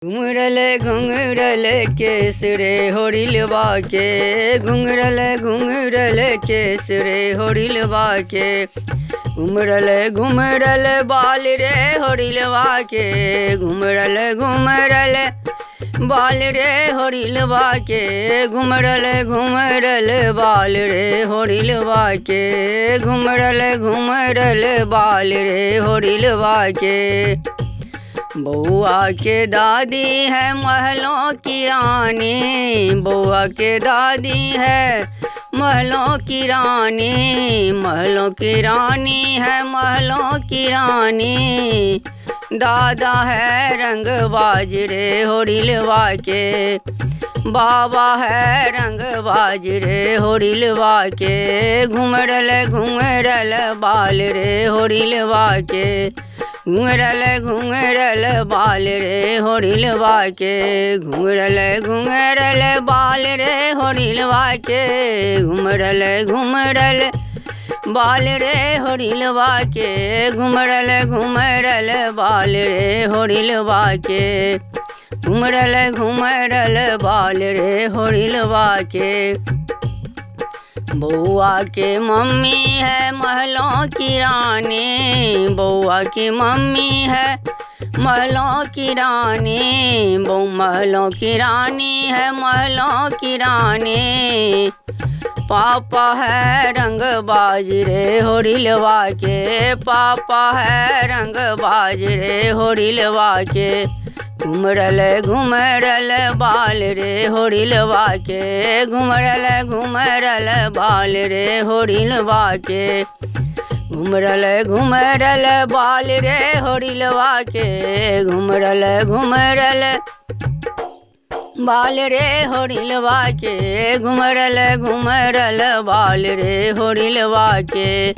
घुंघरल घुंघरल केस रे होरिलवा के, घुंघरल घुंघरल केस रे होरिलवा के, घुमरल घुमरल बाल रे होरिलवा के, घुमरल घुमरल बाल रे होरिलवा के, घुमरल घुमरल बाल रे होरिलवा के, घुमरल घुमरल बाल रे होरिलवा के। बउआ के दादी है महलों की रानी, बउआ के दादी है महलों की रानी, महलों की रानी है महलों की रानी। दादा है रंगबाज रे होरिलवा के, बाबा है रंगबाज रे होरिलवा के, घुमरल घुमरल बाल रे होरिलवा के, घुंघरल घुंघरल बाल रे होरिलवा के, घुंघरल घुंघरल बाल रे होरिलवा के, घुमरल घुमरल बाल रे होरिलवा के, घुमरल घुमरल बाल रे होरिलवा के, घुमरल घुमरल बाल रे होरिलवा के। बउआ के मम्मी है महलों की रानी, बउआ की मम्मी है महलों की रानी, बहू महलों की रानी है महलों की रानी। पापा है रंगबाज रे होरिलवा के, पापा है रंगबाज रे होरिलवा के, घुमरल घुमरल बाल रे होरिलवा के, घुमरल घुमरल बाल रे होरिलवा के, घुमरल घुमरल बाल रे होरिलवा के, घुमरल घुमरल बाल रे होरिलवा के, घुमरल घुमरल बाल रे होरिलवा के।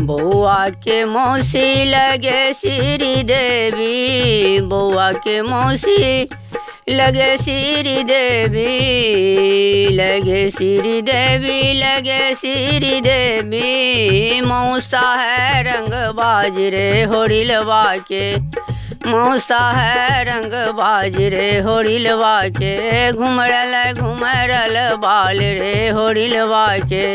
बउआ के मौसी लगे श्री देवी, बउआ के मौसी लगे श्री देवी, लगे श्री देवी, लगे श्री देवी। मौसा है रंगबाज रे होरिलवा के, मौसा है रंगबाज रे होरिलवा के, घुमरल घुमरल बाल रे होरिलवा के,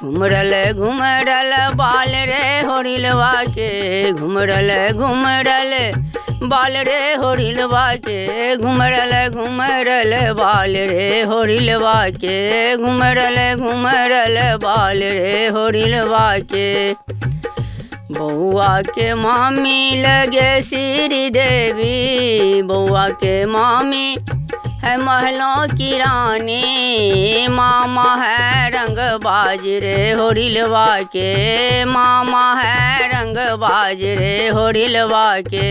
घुमरल घुमरल बाल रे होरिलवा के, घुमरल घुमरल बाल रे होरिलवा के, घुमरल घुमरल बाल रे होरिलवा के, घुमरल घुमरल बाल रे होरिलवा के। बउआ के मामी लगे श्री देवी, बउआ के मामी है महलों की रानी, मामा है रंगबाज रे होरिलवा के, मामा है रंगबाज रे होरिलवा के,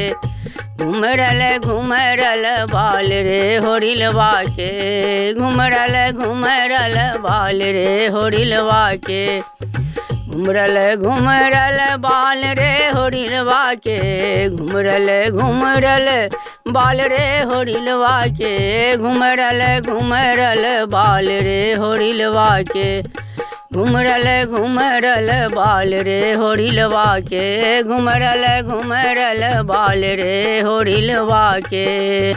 घुमरल घुमरल बाल रे होरिलवा के, घुमरल घुमरल बाल रे होरिलवा के, घुमरल घुमरल बाल रे होरिलवा के, घुमरल घुमरल बाल रे होरिलवा के, घुमरल घुमरल बाल रे होरिलवा के, घुमरल घुमरल बाल रे होरिलवा के, घुमरल घुमरल बाल रे होरिलवा के।